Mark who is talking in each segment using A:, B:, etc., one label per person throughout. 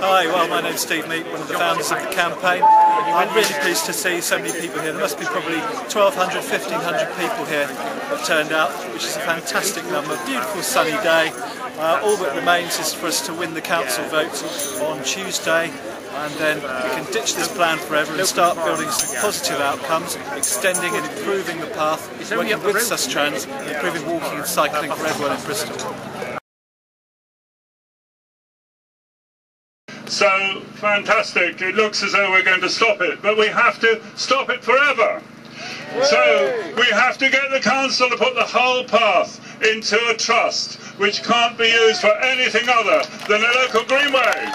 A: Hi, well, my name's Steve Meek, one of the founders of the campaign. I'm really pleased to see so many people here. There must be probably 1,200, 1,500 people here that turned out, which is a fantastic number. Beautiful sunny day. All that remains is for us to win the council vote on Tuesday, and then we can ditch this plan forever and start building some positive outcomes, extending and improving the path, working with Sustrans, improving walking and cycling for everyone in Bristol.
B: So fantastic, it looks as though we're going to stop it, but we have to stop it forever. So we have to get the council to put the whole path into a trust which can't be used for anything other than a local greenway.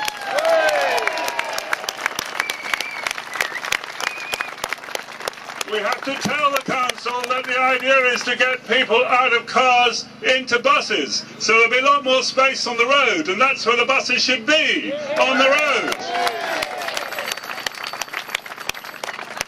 B: We have to tell the council that the idea is to get people out of cars into buses, so there'll be a lot more space on the road, and that's where the buses should be, on the road.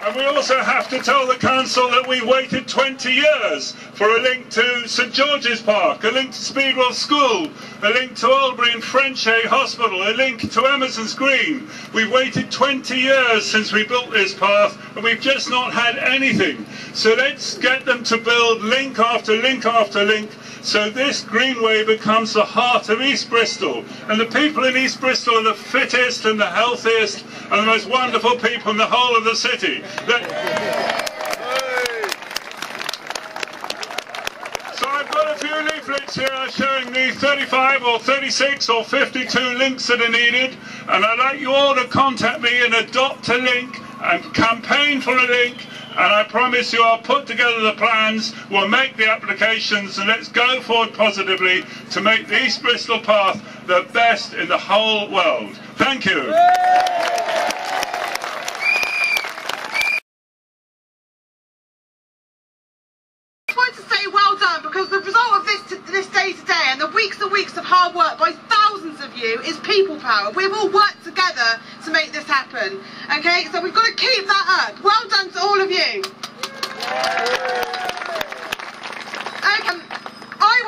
B: And we also have to tell the council that we waited 20 years for a link to St George's Park, a link to Speedwell School, a link to Albury and Frenchay Hospital, a link to Emerson's Green. We've waited 20 years since we built this path, and we've just not had anything. So let's get them to build link after link after link, so this greenway becomes the heart of East Bristol. And the people in East Bristol are the fittest and the healthiest and the most wonderful people in the whole of the city. So I've got a few leaflets here showing the 35 or 36 or 52 links that are needed, and I'd like you all to contact me and adopt a link and campaign for a link. And I promise you I'll put together the plans, we'll make the applications, and let's go forward positively to make the East Bristol path the best in the whole world. Thank you.
C: I want to say well done, because the result of this day today and the weeks and weeks of hard work by thousands of you is people power. We've all worked together to make this happen. Okay, so we've got to keep that up. Well done to all of you.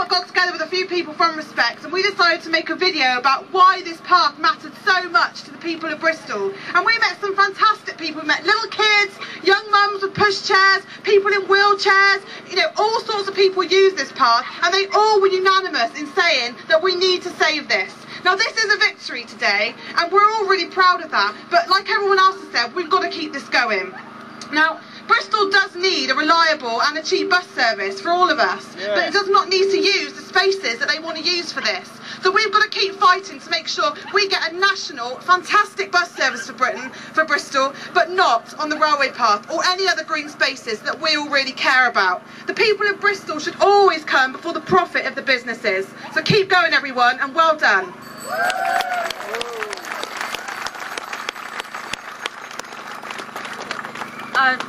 C: I got together with a few people from Respect, and we decided to make a video about why this path mattered so much to the people of Bristol. And we met some fantastic people. We met little kids, young mums with pushchairs, people in wheelchairs, you know, all sorts of people use this path, and they all were unanimous in saying that we need to save this. Now this is a victory today, and we're all really proud of that, but like everyone else has said, we've got to keep this going. Now, Bristol does need a reliable and a cheap bus service for all of us, but it does not need to use the spaces that they want to use for this. So we've got to keep fighting to make sure we get a national, fantastic bus service for Bristol, but not on the railway path or any other green spaces that we all really care about. The people of Bristol should always come before the profit of the businesses. So keep going, everyone, and well done.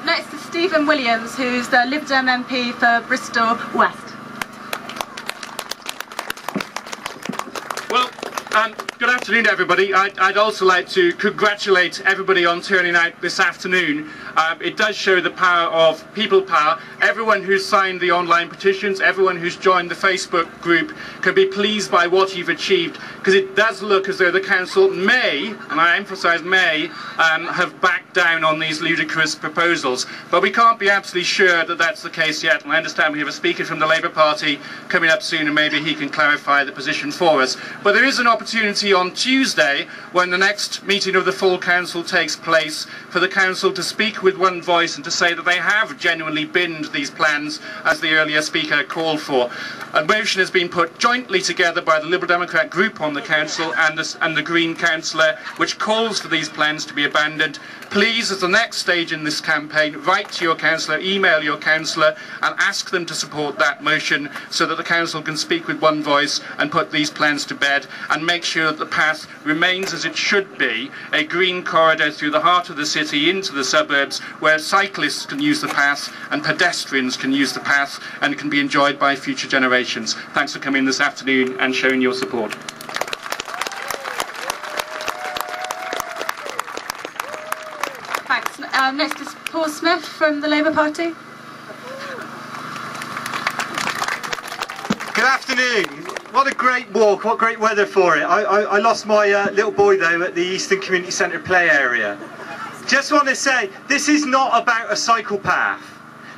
D: Next is Stephen Williams, who's the Lib Dem MP for Bristol West.
E: Well, good afternoon, everybody. I'd also like to congratulate everybody on turning out this afternoon. It does show the power of people power. Everyone who's signed the online petitions, everyone who's joined the Facebook group can be pleased by what you've achieved, because it does look as though the council may, and I emphasise may, have backed down on these ludicrous proposals. But we can't be absolutely sure that that's the case yet, and I understand we have a speaker from the Labour Party coming up soon, and maybe he can clarify the position for us. But there is an opportunity on Tuesday, when the next meeting of the full council takes place, for the council to speak with one voice and to say that they have genuinely binned these plans, as the earlier speaker called for. A motion has been put jointly together by the Liberal Democrat group on the council and the Green councillor, which calls for these plans to be abandoned. Please, as the next stage in this campaign, write to your councillor, email your councillor, and ask them to support that motion, so that the council can speak with one voice and put these plans to bed, and make sure that the path remains as it should be, a green corridor through the heart of the city into the suburbs, where cyclists can use the path and pedestrians can use the path, and it can be enjoyed by future generations. Thanks for coming this afternoon and showing your support.
D: Thanks. Next is Paul Smith from the Labour Party.
F: Good afternoon. What a great walk, what great weather for it. I lost my little boy though at the Eastern Community Centre play area. Just want to say, this is not about a cycle path.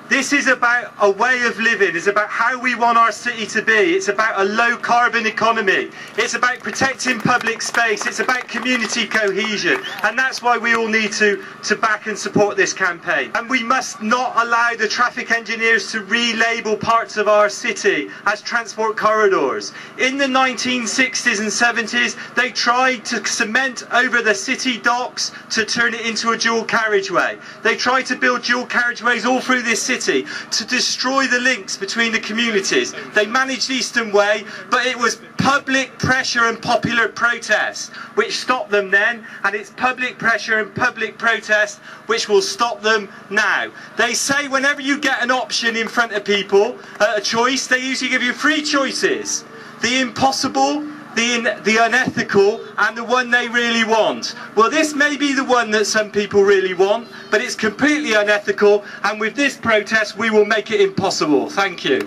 F: This is about a way of living. It's about how we want our city to be. It's about a low carbon economy. It's about protecting public space. It's about community cohesion. And that's why we all need to back and support this campaign. And we must not allow the traffic engineers to relabel parts of our city as transport corridors. In the 1960s and 70s, they tried to cement over the city docks to turn it into a dual carriageway. They tried to build dual carriageways all through this city to destroy the links between the communities. They managed Eastern Way, but it was public pressure and popular protest which stopped them then, and it's public pressure and public protest which will stop them now. They say whenever you get an option in front of people, a choice, they usually give you three choices: the impossible, the unethical, and the one they really want. Well, this may be the one that some people really want, but it's completely unethical, and with this protest we will make it impossible. Thank you.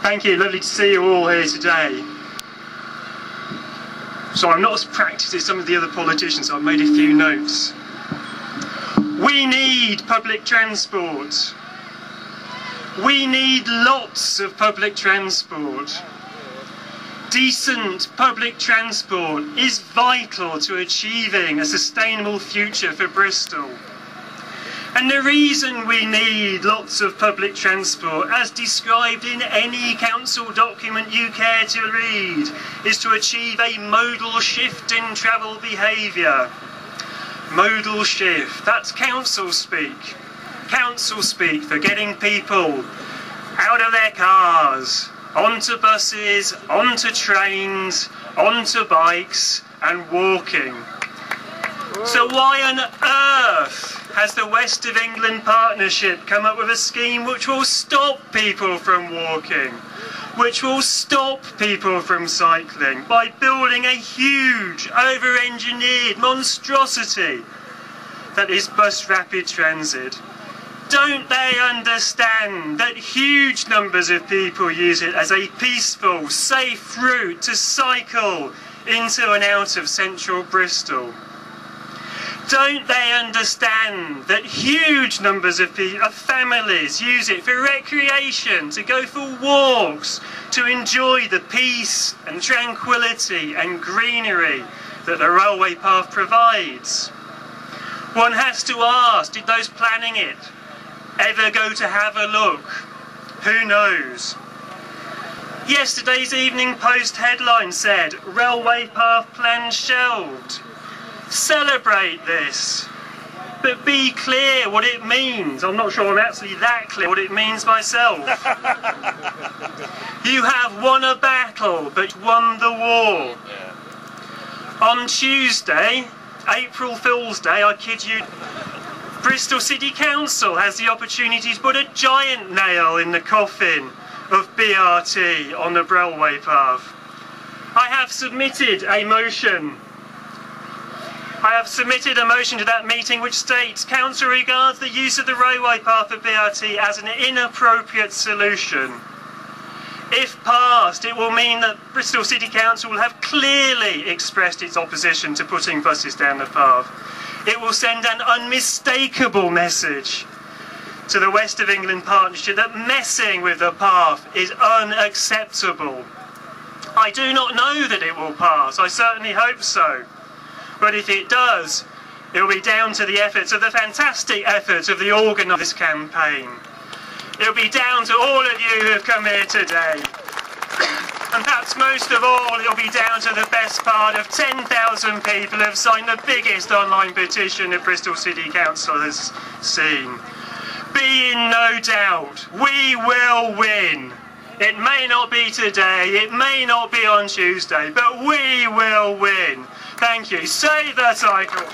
G: Thank you, lovely to see you all here today. So I'm not as practiced as some of the other politicians, so I've made a few notes. We need public transport. We need lots of public transport. Decent public transport is vital to achieving a sustainable future for Bristol. And the reason we need lots of public transport, as described in any council document you care to read, is to achieve a modal shift in travel behaviour. Modal shift, that's council speak. Council speak for getting people out of their cars, onto buses, onto trains, onto bikes and walking. So why on earth has the West of England Partnership come up with a scheme which will stop people from walking, which will stop people from cycling by building a huge, over-engineered monstrosity that is bus rapid transit? Don't they understand that huge numbers of people use it as a peaceful, safe route to cycle into and out of central Bristol? Don't they understand that huge numbers of families use it for recreation, to go for walks, to enjoy the peace and tranquility and greenery that the railway path provides? One has to ask, did those planning it ever go to have a look? Who knows? Yesterday's Evening Post headline said, "Railway path plans shelved." Celebrate this, but be clear what it means. I'm not sure I'm actually that clear what it means myself. You have won a battle, but won the war. On Tuesday, April Fool's Day, I kid you, Bristol City Council has the opportunity to put a giant nail in the coffin of BRT on the railway path. I have submitted a motion to that meeting which states Council regards the use of the railway path of BRT as an inappropriate solution. If passed, it will mean that Bristol City Council will have clearly expressed its opposition to putting buses down the path. It will send an unmistakable message to the West of England Partnership that messing with the path is unacceptable. I do not know that it will pass. I certainly hope so. But if it does, it will be down to the efforts, of the fantastic efforts of the organisers of this campaign. It will be down to all of you who have come here today. And perhaps most of all, it will be down to the best part of 10,000 people who have signed the biggest online petition that Bristol City Council has seen. Be in no doubt, we will win. It may not be today, it may not be on Tuesday, but we will win. Thank you. Save the cycle.